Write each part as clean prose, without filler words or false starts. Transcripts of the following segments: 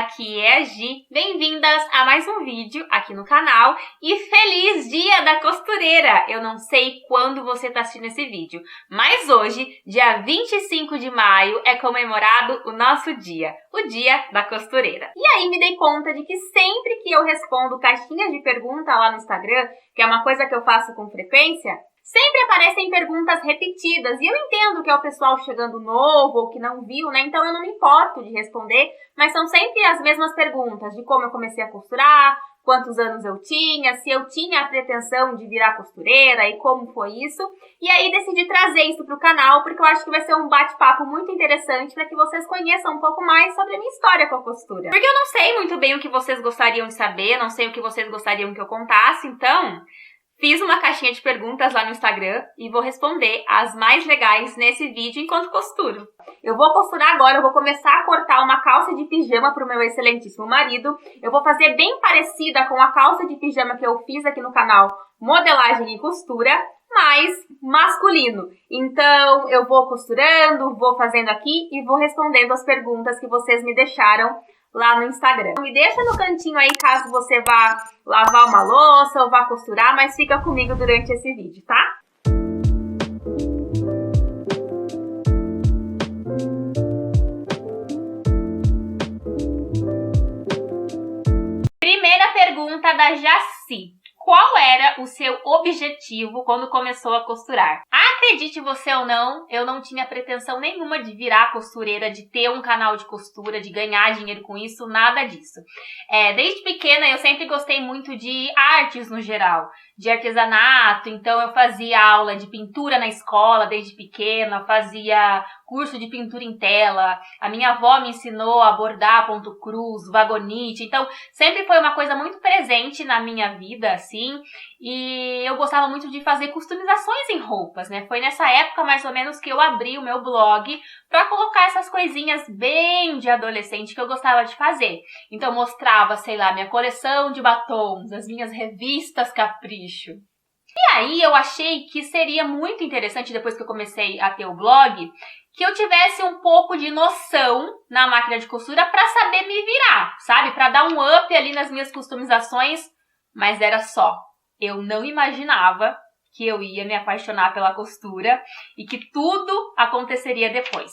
aqui é a Gi. Bem-vindas a mais um vídeo aqui no canal e feliz dia da costureira! Eu não sei quando você está assistindo esse vídeo, mas hoje, dia 25 de maio, é comemorado o nosso dia, o dia da costureira. E aí me dei conta de que sempre que eu respondo caixinhas de pergunta lá no Instagram, que é uma coisa que eu faço com frequência, sempre aparecem perguntas repetidas, e eu entendo que é o pessoal chegando novo ou que não viu, né? Então eu não me importo de responder, mas são sempre as mesmas perguntas, de como eu comecei a costurar, quantos anos eu tinha, se eu tinha a pretensão de virar costureira e como foi isso. E aí decidi trazer isso para o canal, porque eu acho que vai ser um bate-papo muito interessante para que vocês conheçam um pouco mais sobre a minha história com a costura. Porque eu não sei muito bem o que vocês gostariam de saber, não sei o que vocês gostariam que eu contasse, então fiz uma caixinha de perguntas lá no Instagram e vou responder as mais legais nesse vídeo enquanto costuro. Eu vou costurar agora, eu vou começar a cortar uma calça de pijama para o meu excelentíssimo marido. Eu vou fazer bem parecida com a calça de pijama que eu fiz aqui no canal Modelagem e Costura, mas masculino. Então eu vou costurando, vou fazendo aqui e vou respondendo as perguntas que vocês me deixaram lá no Instagram. Me deixa no cantinho aí caso você vá lavar uma louça ou vá costurar, mas fica comigo durante esse vídeo, tá? Primeira pergunta da Jaci. Qual era o seu objetivo quando começou a costurar? Acredite você ou não, eu não tinha pretensão nenhuma de virar costureira, de ter um canal de costura, de ganhar dinheiro com isso, nada disso. Desde pequena eu sempre gostei muito de artes no geral, de artesanato, então eu fazia aula de pintura na escola desde pequena, fazia curso de pintura em tela, a minha avó me ensinou a bordar ponto cruz, vagonite, então sempre foi uma coisa muito presente na minha vida, assim, e eu gostava muito de fazer customizações em roupas, né? Foi nessa época mais ou menos que eu abri o meu blog para colocar essas coisinhas bem de adolescente que eu gostava de fazer. Então eu mostrava, sei lá, minha coleção de batons, as minhas revistas Capricho. E aí eu achei que seria muito interessante, depois que eu comecei a ter o blog, que eu tivesse um pouco de noção na máquina de costura para saber me virar, sabe? Para dar um up ali nas minhas customizações, mas era só. Eu não imaginava que eu ia me apaixonar pela costura e que tudo aconteceria depois.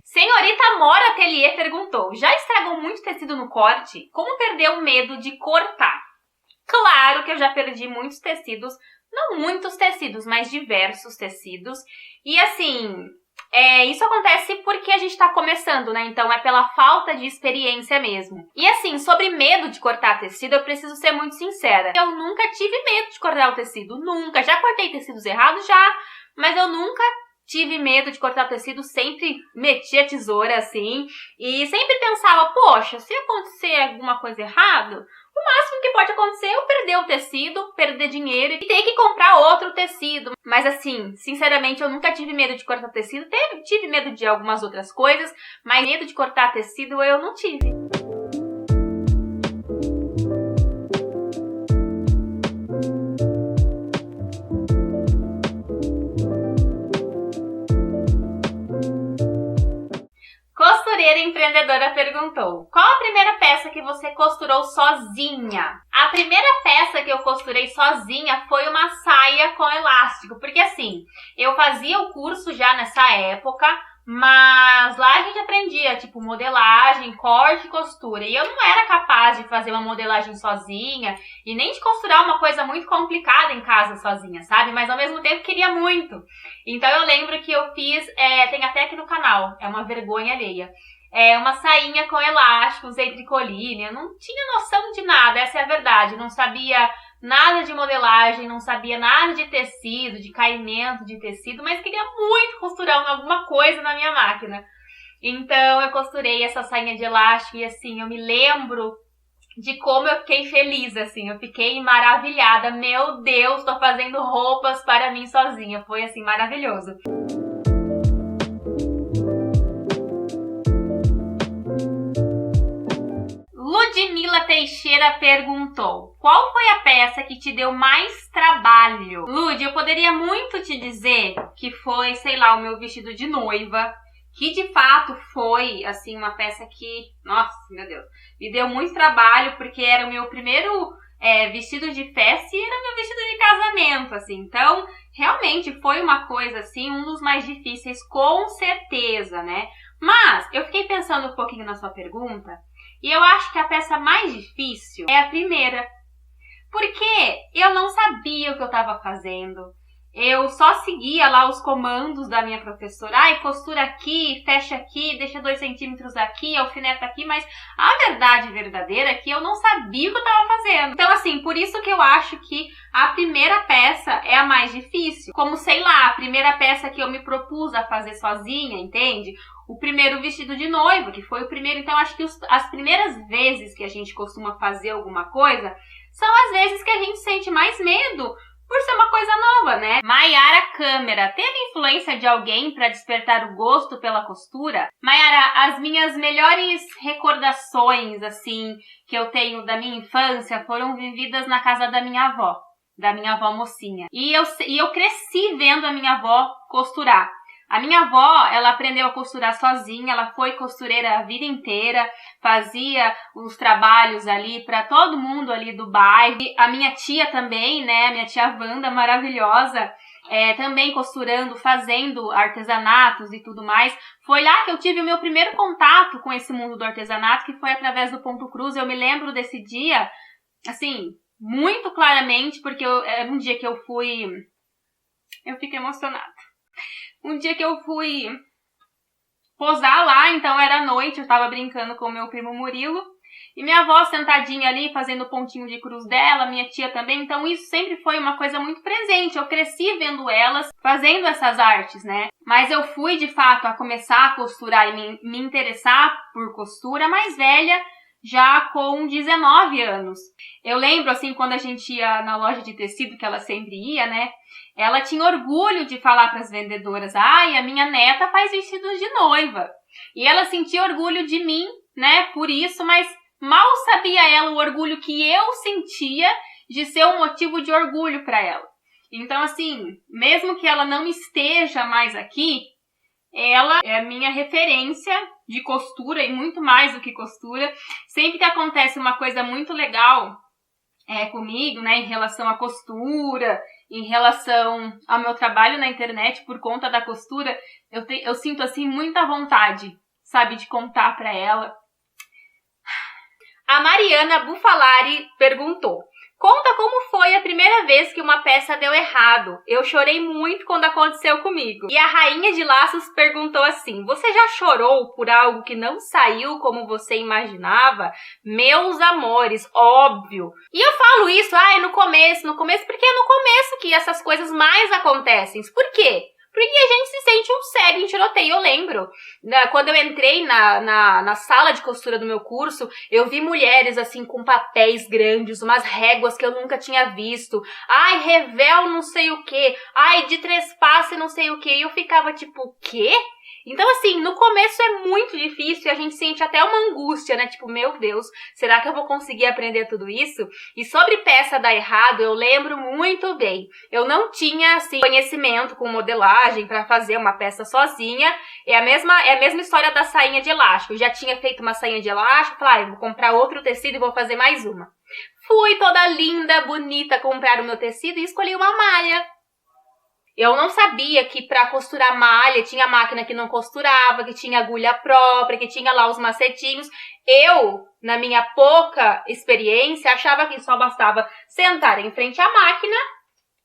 Senhorita Mora Atelier perguntou: já estragou muito tecido no corte? Como perder o medo de cortar? Claro que eu já perdi muitos tecidos, não muitos tecidos, mas diversos tecidos. E assim, isso acontece porque a gente tá começando, né? Então é pela falta de experiência mesmo. E assim, sobre medo de cortar tecido, eu preciso ser muito sincera. Eu nunca tive medo de cortar o tecido, nunca. Já cortei tecidos errados, já, mas eu nunca tive medo de cortar o tecido, sempre meti a tesoura assim. E sempre pensava, poxa, se acontecer alguma coisa errada, o máximo que pode acontecer é eu perder o tecido, perder dinheiro e ter que comprar outro tecido. Mas assim, sinceramente, eu nunca tive medo de cortar tecido. Tive medo de algumas outras coisas, mas medo de cortar tecido eu não tive. Costureira empreendedora perguntou: qual a primeira peça que você costurou sozinha? A primeira peça que eu costurei sozinha foi uma saia com elástico, porque assim, eu fazia o curso já nessa época, mas lá a gente aprendia, tipo, modelagem, corte e costura. E eu não era capaz de fazer uma modelagem sozinha e nem de costurar uma coisa muito complicada em casa sozinha, sabe? Mas ao mesmo tempo queria muito. Então eu lembro que eu fiz, tem até aqui no canal, é uma vergonha alheia. Uma sainha com elástico, usei tricoline, eu não tinha noção de nada, essa é a verdade. Não sabia nada de modelagem, não sabia nada de tecido, de caimento de tecido, mas queria muito costurar alguma coisa na minha máquina. Então eu costurei essa sainha de elástico e assim, eu me lembro de como eu fiquei feliz, assim, eu fiquei maravilhada. Meu Deus, tô fazendo roupas para mim sozinha, foi assim, maravilhoso. Ludmila Teixeira perguntou: qual foi a peça que te deu mais trabalho? Lud, eu poderia muito te dizer que foi, sei lá, o meu vestido de noiva, que de fato foi, assim, uma peça que, nossa, meu Deus, me deu muito trabalho, porque era o meu primeiro vestido de festa e era meu vestido de casamento, assim. Então, realmente foi uma coisa, assim, um dos mais difíceis, com certeza, né? Mas, eu fiquei pensando um pouquinho na sua pergunta, e eu acho que a peça mais difícil é a primeira. Porque eu não sabia o que eu estava fazendo. Eu só seguia lá os comandos da minha professora. Ai, costura aqui, fecha aqui, deixa 2 centímetros aqui, alfineta aqui. Mas a verdade verdadeira é que eu não sabia o que eu estava fazendo. Então, assim, por isso que eu acho que a primeira peça é a mais difícil. Como, sei lá, a primeira peça que eu me propus a fazer sozinha, entende? O primeiro vestido de noiva, que foi o primeiro. Então, acho que as primeiras vezes que a gente costuma fazer alguma coisa são as vezes que a gente sente mais medo por ser uma coisa nova, né? Maiara Câmara, teve influência de alguém para despertar o gosto pela costura? Maiara, as minhas melhores recordações, assim, que eu tenho da minha infância foram vividas na casa da minha avó mocinha. E eu cresci vendo a minha avó costurar. A minha avó, ela aprendeu a costurar sozinha, ela foi costureira a vida inteira, fazia os trabalhos ali para todo mundo ali do bairro. E a minha tia também, né, a minha tia Wanda, maravilhosa, também costurando, fazendo artesanatos e tudo mais. Foi lá que eu tive o meu primeiro contato com esse mundo do artesanato, que foi através do Ponto Cruz. Eu me lembro desse dia, assim, muito claramente, porque era um dia que eu fiquei emocionada. Um dia que eu fui posar lá, então era noite, eu tava brincando com o meu primo Murilo, e minha avó sentadinha ali, fazendo o pontinho de cruz dela, minha tia também, então isso sempre foi uma coisa muito presente, eu cresci vendo elas fazendo essas artes, né? Mas eu fui, de fato, a começar a costurar e me interessar por costura mais velha, já com 19 anos. Eu lembro, assim, quando a gente ia na loja de tecido, que ela sempre ia, né? Ela tinha orgulho de falar para as vendedoras, ai, a minha neta faz vestidos de noiva. E ela sentia orgulho de mim, né, por isso, mas mal sabia ela o orgulho que eu sentia de ser um motivo de orgulho para ela. Então, assim, mesmo que ela não esteja mais aqui, ela é a minha referência de costura e muito mais do que costura. Sempre que acontece uma coisa muito legal comigo, né, em relação à costura, em relação ao meu trabalho na internet por conta da costura, eu sinto, assim, muita vontade, sabe, de contar pra ela. A Mariana Bufalari perguntou: conta como foi a primeira vez que uma peça deu errado. Eu chorei muito quando aconteceu comigo. E a Rainha de Laços perguntou assim: você já chorou por algo que não saiu como você imaginava? Meus amores, óbvio. E eu falo isso, no começo, porque é no começo que essas coisas mais acontecem. Por quê? Porque a gente se sente um cego em tiroteio. Eu lembro, quando eu entrei na sala de costura do meu curso, eu vi mulheres assim com papéis grandes, umas réguas que eu nunca tinha visto. Ai, revel não sei o quê. Ai, de trespasse não sei o quê. E eu ficava tipo, o quê? Então, assim, no começo é muito difícil e a gente sente até uma angústia, né? Tipo, meu Deus, será que eu vou conseguir aprender tudo isso? E sobre peça dar errado, eu lembro muito bem. Eu não tinha, assim, conhecimento com modelagem para fazer uma peça sozinha. É a mesma história da sainha de elástico. Eu já tinha feito uma sainha de elástico, falei, vou comprar outro tecido e vou fazer mais uma. Fui toda linda, bonita, comprar o meu tecido e escolhi uma malha. Eu não sabia que para costurar malha tinha máquina que não costurava, que tinha agulha própria, que tinha lá os macetinhos. Eu, na minha pouca experiência, achava que só bastava sentar em frente à máquina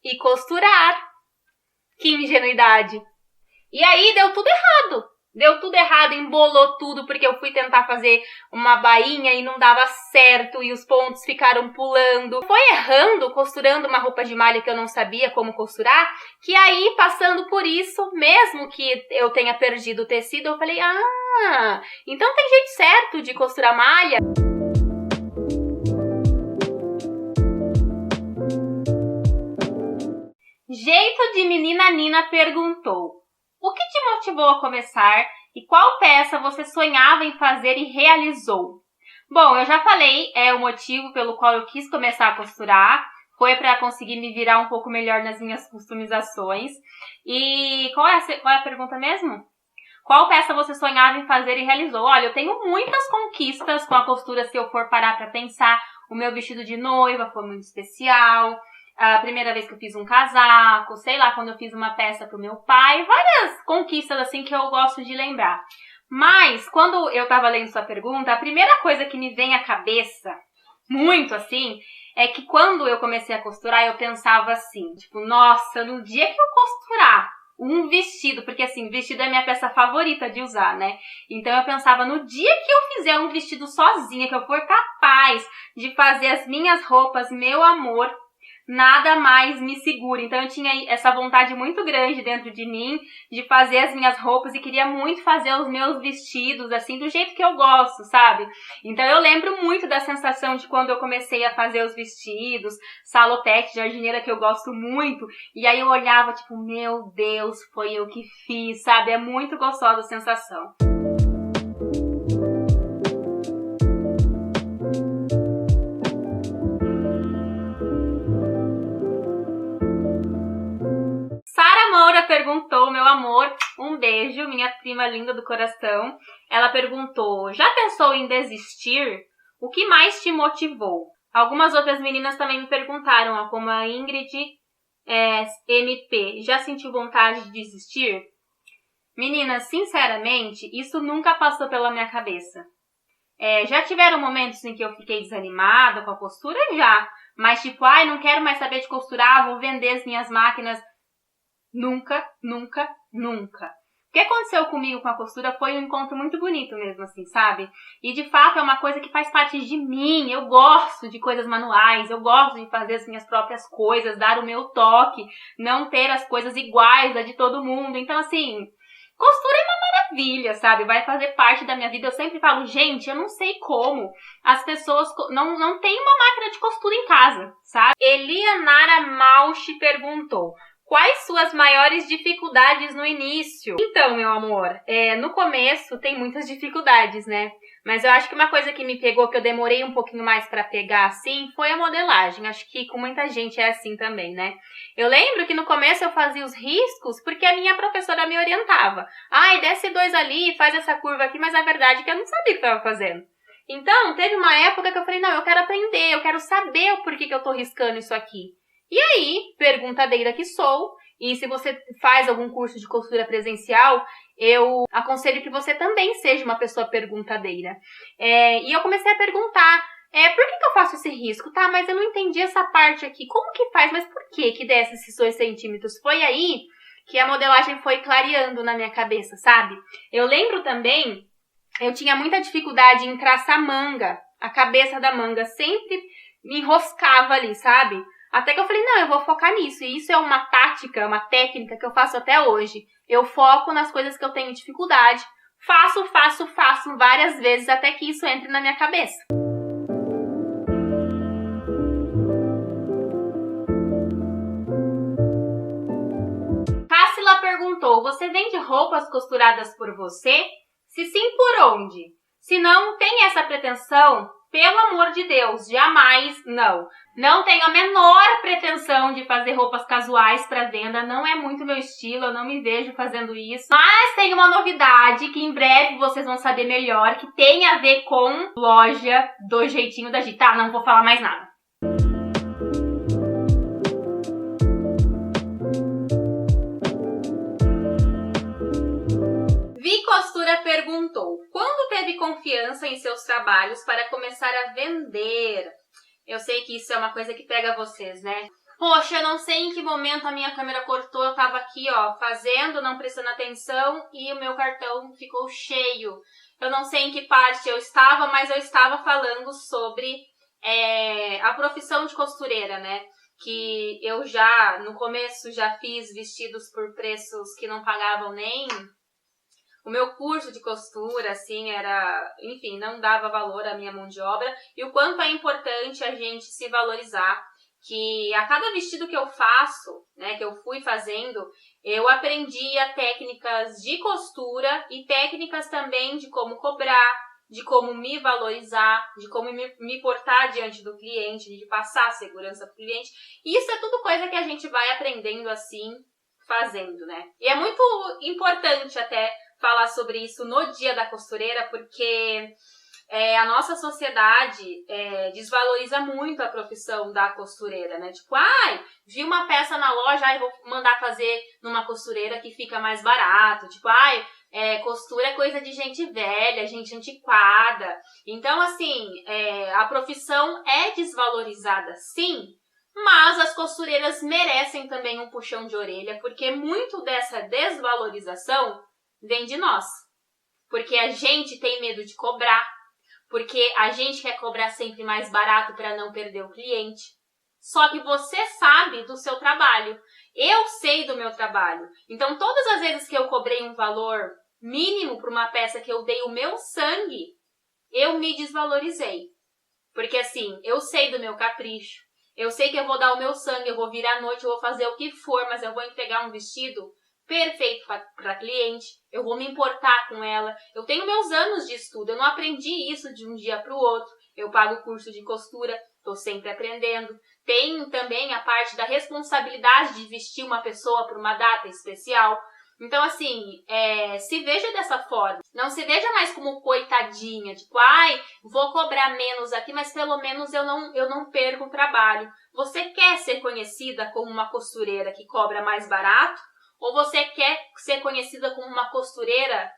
e costurar. Que ingenuidade! E aí deu tudo errado. Deu tudo errado, embolou tudo, porque eu fui tentar fazer uma bainha e não dava certo, e os pontos ficaram pulando. Foi errando, costurando uma roupa de malha que eu não sabia como costurar, que aí, passando por isso, mesmo que eu tenha perdido o tecido, eu falei, então tem jeito certo de costurar malha. Jeito de Menina Nina perguntou: o que te motivou a começar e qual peça você sonhava em fazer e realizou? Bom, eu já falei, o motivo pelo qual eu quis começar a costurar. Foi para conseguir me virar um pouco melhor nas minhas customizações. E qual é a pergunta mesmo? Qual peça você sonhava em fazer e realizou? Olha, eu tenho muitas conquistas com a costura se eu for parar para pensar. O meu vestido de noiva foi muito especial. A primeira vez que eu fiz um casaco, sei lá, quando eu fiz uma peça pro meu pai. Várias conquistas assim que eu gosto de lembrar. Mas, quando eu tava lendo sua pergunta, a primeira coisa que me vem à cabeça, muito assim, é que quando eu comecei a costurar, eu pensava assim, tipo, nossa, no dia que eu costurar um vestido, porque assim, vestido é a minha peça favorita de usar, né? Então eu pensava, no dia que eu fizer um vestido sozinha, que eu for capaz de fazer as minhas roupas, meu amor, nada mais me segura. Então eu tinha essa vontade muito grande dentro de mim de fazer as minhas roupas e queria muito fazer os meus vestidos assim do jeito que eu gosto, sabe? Então eu lembro muito da sensação de quando eu comecei a fazer os vestidos, salopete, jardineira que eu gosto muito, e aí eu olhava tipo, meu Deus, foi eu que fiz, sabe? É muito gostosa a sensação. Sara Moura perguntou, meu amor, um beijo, minha prima linda do coração. Ela perguntou, já pensou em desistir? O que mais te motivou? Algumas outras meninas também me perguntaram, como a Ingrid MP, já sentiu vontade de desistir? Meninas, sinceramente, isso nunca passou pela minha cabeça. Já tiveram momentos em que eu fiquei desanimada com a costura? Já. Mas tipo, não quero mais saber de costurar, vou vender as minhas máquinas. Nunca, nunca, nunca. O que aconteceu comigo com a costura foi um encontro muito bonito mesmo, assim, sabe? E de fato é uma coisa que faz parte de mim. Eu gosto de coisas manuais, eu gosto de fazer as minhas próprias coisas, dar o meu toque, não ter as coisas iguais a de todo mundo. Então, assim, costura é uma maravilha, sabe? Vai fazer parte da minha vida. Eu sempre falo, gente, eu não sei como as pessoas não têm uma máquina de costura em casa, sabe? Elianara Malchi perguntou, quais suas maiores dificuldades no início? Então, meu amor, no começo tem muitas dificuldades, né? Mas eu acho que uma coisa que me pegou, que eu demorei um pouquinho mais pra pegar, assim, foi a modelagem. Acho que com muita gente é assim também, né? Eu lembro que no começo eu fazia os riscos porque a minha professora me orientava. Desce 2 ali, faz essa curva aqui, mas a verdade é que eu não sabia o que eu estava fazendo. Então, teve uma época que eu falei, não, eu quero aprender, eu quero saber o porquê que eu tô riscando isso aqui. E aí, perguntadeira que sou, e se você faz algum curso de costura presencial, eu aconselho que você também seja uma pessoa perguntadeira. E eu comecei a perguntar, por que eu faço esse risco? Tá, mas eu não entendi essa parte aqui, como que faz? Mas por que desce esses 2 centímetros? Foi aí que a modelagem foi clareando na minha cabeça, sabe? Eu lembro também, eu tinha muita dificuldade em traçar manga, a cabeça da manga sempre me enroscava ali, sabe? Até que eu falei, não, eu vou focar nisso. E isso é uma tática, uma técnica que eu faço até hoje. Eu foco nas coisas que eu tenho dificuldade. Faço várias vezes até que isso entre na minha cabeça. Cássila perguntou, você vende roupas costuradas por você? Se sim, por onde? Se não tem essa pretensão, pelo amor de Deus, jamais não. Não tenho a menor pretensão de fazer roupas casuais para venda, não é muito meu estilo, eu não me vejo fazendo isso. Mas tem uma novidade que em breve vocês vão saber melhor, que tem a ver com loja do jeitinho da Gi. Tá, não vou falar mais nada. Vi Costura perguntou, quando teve confiança em seus trabalhos para começar a vender? Eu sei que isso é uma coisa que pega vocês, né? Poxa, eu não sei em que momento a minha câmera cortou, eu tava aqui, fazendo, não prestando atenção e o meu cartão ficou cheio. Eu não sei em que parte eu estava, mas eu estava falando sobre a profissão de costureira, né? Que eu no começo, já fiz vestidos por preços que não pagavam nem o meu curso de costura, assim, enfim, não dava valor à minha mão de obra. E o quanto é importante a gente se valorizar. Que a cada vestido que eu faço, né, que eu fui fazendo, eu aprendia técnicas de costura e técnicas também de como cobrar, de como me valorizar, de como me portar diante do cliente, de passar segurança para o cliente. E isso é tudo coisa que a gente vai aprendendo assim, fazendo, né? E é muito importante até falar sobre isso no Dia da Costureira, porque a nossa sociedade desvaloriza muito a profissão da costureira, né? Tipo, vi uma peça na loja, vou mandar fazer numa costureira que fica mais barato. Tipo, costura é coisa de gente velha, gente antiquada. Então, assim, a profissão é desvalorizada, sim, mas as costureiras merecem também um puxão de orelha, porque muito dessa desvalorização vem de nós. Porque a gente tem medo de cobrar, porque a gente quer cobrar sempre mais barato para não perder o cliente. Só que você sabe do seu trabalho. Eu sei do meu trabalho. Então, todas as vezes que eu cobrei um valor mínimo para uma peça que eu dei o meu sangue, eu me desvalorizei. Porque assim, eu sei do meu capricho. Eu sei que eu vou dar o meu sangue, eu vou virar à noite, eu vou fazer o que for, mas eu vou entregar um vestido perfeito para cliente, eu vou me importar com ela. Eu tenho meus anos de estudo, eu não aprendi isso de um dia para o outro. Eu pago curso de costura, estou sempre aprendendo. Tem também a parte da responsabilidade de vestir uma pessoa para uma data especial. Então, assim, se veja dessa forma. Não se veja mais como coitadinha, tipo, vou cobrar menos aqui, mas pelo menos eu não perco o trabalho. Você quer ser conhecida como uma costureira que cobra mais barato? Ou você quer ser conhecida como uma costureira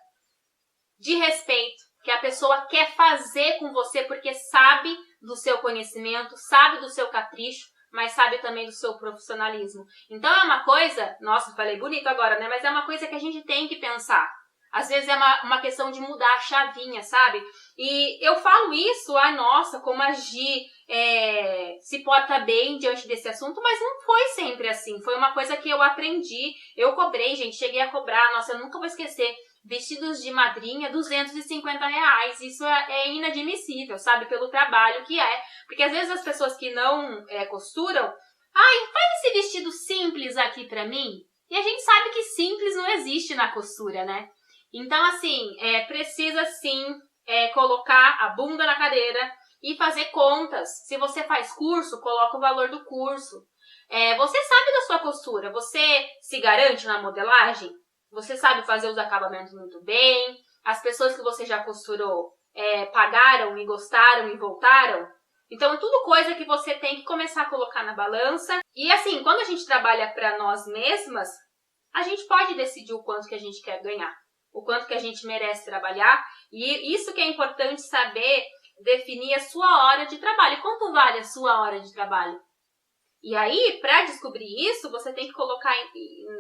de respeito, que a pessoa quer fazer com você porque sabe do seu conhecimento, sabe do seu capricho, mas sabe também do seu profissionalismo. Então é uma coisa, nossa, falei bonito agora, né? Mas é uma coisa que a gente tem que pensar. Às vezes é uma questão de mudar a chavinha, sabe? E eu falo isso, nossa, como a Gi se porta bem diante desse assunto, mas não foi sempre assim. Foi uma coisa que eu aprendi, eu cobrei, gente, cheguei a cobrar, nossa, eu nunca vou esquecer, vestidos de madrinha, R$250. Isso é inadmissível, sabe? Pelo trabalho que é. Porque às vezes as pessoas que não costuram, faz esse vestido simples aqui pra mim. E a gente sabe que simples não existe na costura, né? Então, assim, precisa sim colocar a bunda na cadeira e fazer contas. Se você faz curso, coloca o valor do curso. Você sabe da sua costura, você se garante na modelagem? Você sabe fazer os acabamentos muito bem? As pessoas que você já costurou pagaram e gostaram e voltaram? Então, é tudo coisa que você tem que começar a colocar na balança. E assim, quando a gente trabalha para nós mesmas, a gente pode decidir o quanto que a gente quer ganhar, o quanto que a gente merece trabalhar. E isso que é importante saber, definir a sua hora de trabalho. Quanto vale a sua hora de trabalho? E aí, para descobrir isso, você tem que colocar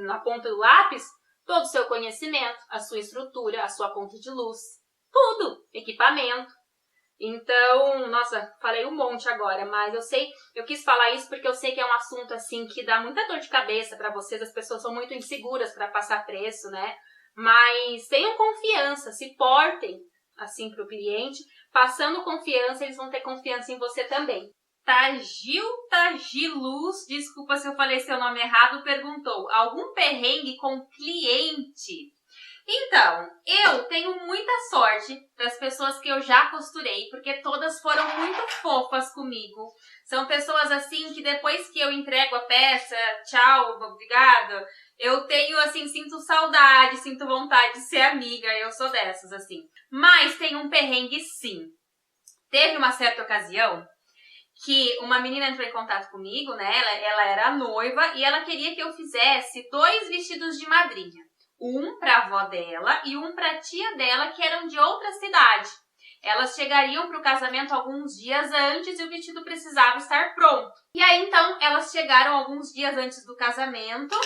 na ponta do lápis todo o seu conhecimento, a sua estrutura, a sua conta de luz, tudo, equipamento. Então, nossa, falei um monte agora, mas eu quis falar isso porque eu sei que é um assunto assim que dá muita dor de cabeça para vocês, as pessoas são muito inseguras para passar preço, né? Mas tenham confiança, se portem assim para o cliente, passando confiança, eles vão ter confiança em você também. Tagiluz, desculpa se eu falei seu nome errado, perguntou: algum perrengue com cliente? Então, eu tenho muita sorte das pessoas que eu já costurei, porque todas foram muito fofas comigo. São pessoas assim que depois que eu entrego a peça, tchau, obrigada, eu tenho assim, sinto saudade, sinto vontade de ser amiga, eu sou dessas assim. Mas tem um perrengue sim. Teve uma certa ocasião que uma menina entrou em contato comigo, né? Ela era noiva e ela queria que eu fizesse 2 vestidos de madrinha. Um para a avó dela e um para a tia dela, que eram de outra cidade. Elas chegariam para o casamento alguns dias antes e o vestido precisava estar pronto. E aí, então, elas chegaram alguns dias antes do casamento,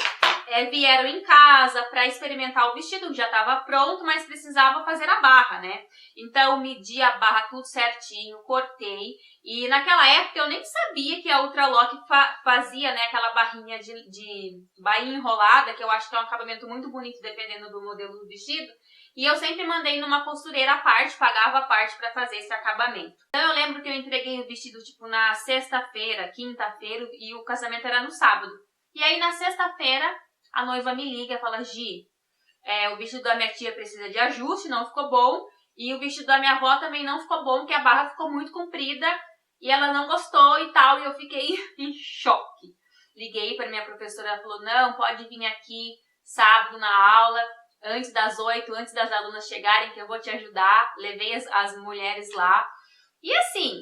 vieram em casa para experimentar o vestido, que já estava pronto, mas precisava fazer a barra, né? Então, medi a barra tudo certinho, cortei. E naquela época eu nem sabia que a Ultralock fazia, né, aquela barrinha de bainha enrolada, que eu acho que é um acabamento muito bonito dependendo do modelo do vestido. E eu sempre mandei numa costureira à parte, pagava a parte para fazer esse acabamento. Então eu lembro que eu entreguei o vestido tipo na sexta-feira, quinta-feira, e o casamento era no sábado. E aí na sexta-feira a noiva me liga e fala: Gi, o vestido da minha tia precisa de ajuste, não ficou bom. E o vestido da minha avó também não ficou bom, porque a barra ficou muito comprida e ela não gostou e tal, e eu fiquei em choque. Liguei para minha professora, ela falou, não, pode vir aqui sábado na aula, antes das 8, antes das alunas chegarem, que eu vou te ajudar. Levei as mulheres lá. E assim,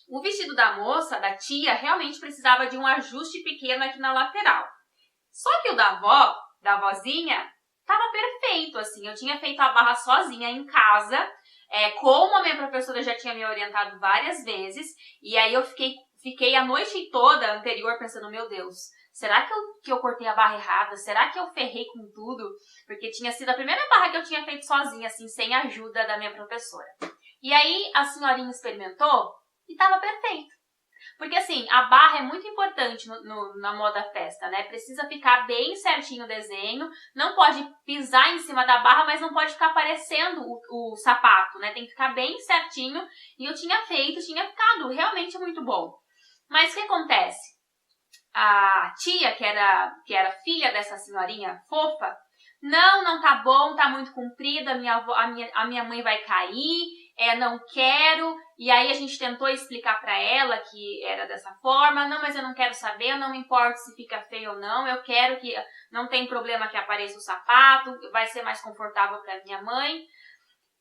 o vestido da moça, da tia, realmente precisava de um ajuste pequeno aqui na lateral. Só que o da avó, da vozinha, tava perfeito, assim. Eu tinha feito a barra sozinha em casa, como a minha professora já tinha me orientado várias vezes, e aí eu fiquei a noite toda anterior pensando, meu Deus, será que eu cortei a barra errada? Será que eu ferrei com tudo? Porque tinha sido a primeira barra que eu tinha feito sozinha, assim, sem a ajuda da minha professora. E aí a senhorinha experimentou e tava perfeito. Porque assim, a barra é muito importante na moda festa, né? Precisa ficar bem certinho o desenho, não pode pisar em cima da barra, mas não pode ficar aparecendo o sapato, né? Tem que ficar bem certinho. E eu tinha feito, tinha ficado realmente muito bom. Mas o que acontece? A tia, que era filha dessa senhorinha fofa, não tá bom, tá muito comprido, a minha mãe vai cair, não quero. E aí a gente tentou explicar pra ela que era dessa forma, não, mas eu não quero saber, eu não me importo se fica feio ou não, eu quero que, não tem problema que apareça o sapato, vai ser mais confortável pra minha mãe.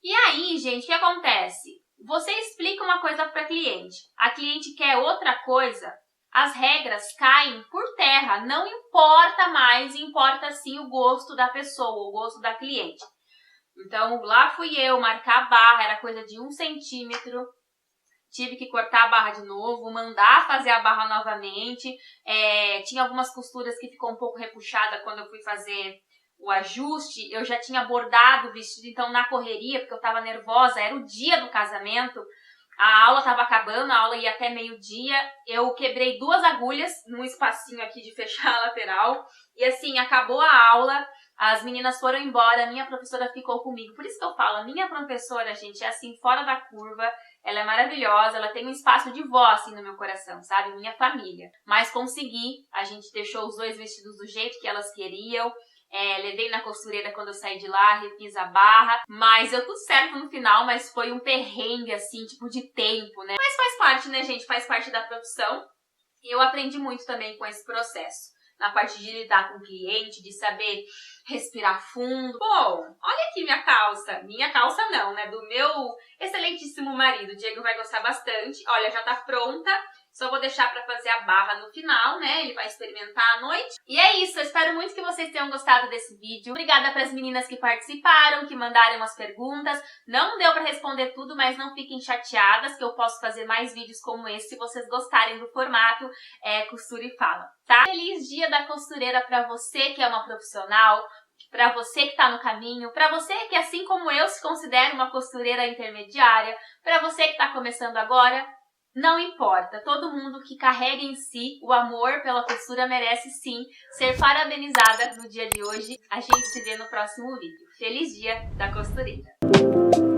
E aí, gente, o que acontece? Você explica uma coisa pra cliente, a cliente quer outra coisa, as regras caem por terra, não importa mais, importa sim o gosto da pessoa, o gosto da cliente. Então, lá fui eu marcar a barra, era coisa de 1 centímetro, tive que cortar a barra de novo, mandar fazer a barra novamente, tinha algumas costuras que ficou um pouco repuxada quando eu fui fazer o ajuste, eu já tinha bordado o vestido, então na correria, porque eu tava nervosa, era o dia do casamento, a aula estava acabando, a aula ia até meio-dia, eu quebrei 2 agulhas num espacinho aqui de fechar a lateral, e assim, acabou a aula, as meninas foram embora, a minha professora ficou comigo. Por isso que eu falo, a minha professora, gente, é assim, fora da curva, ela é maravilhosa, ela tem um espaço de vó, assim, no meu coração, sabe? Minha família. Mas consegui, a gente deixou os 2 vestidos do jeito que elas queriam, levei na costureira quando eu saí de lá, refiz a barra, mas deu tudo certo no final, mas foi um perrengue, assim, tipo de tempo, né? Mas faz parte, né, gente? Faz parte da profissão e eu aprendi muito também com esse processo. Na parte de lidar com o cliente, de saber respirar fundo. Bom, olha aqui minha calça. Minha calça não, né? Do meu excelentíssimo marido. O Diego vai gostar bastante. Olha, já tá pronta. Só vou deixar pra fazer a barra no final, né? Ele vai experimentar à noite. E é isso, eu espero muito que vocês tenham gostado desse vídeo. Obrigada pras meninas que participaram, que mandaram as perguntas. Não deu pra responder tudo, mas não fiquem chateadas, que eu posso fazer mais vídeos como esse, se vocês gostarem do formato Costura e Fala, tá? Feliz Dia da Costureira pra você que é uma profissional, para você que tá no caminho, para você que, assim como eu, se considera uma costureira intermediária, para você que tá começando agora. Não importa, todo mundo que carrega em si o amor pela costura merece sim ser parabenizada no dia de hoje. A gente se vê no próximo vídeo. Feliz Dia da Costureira!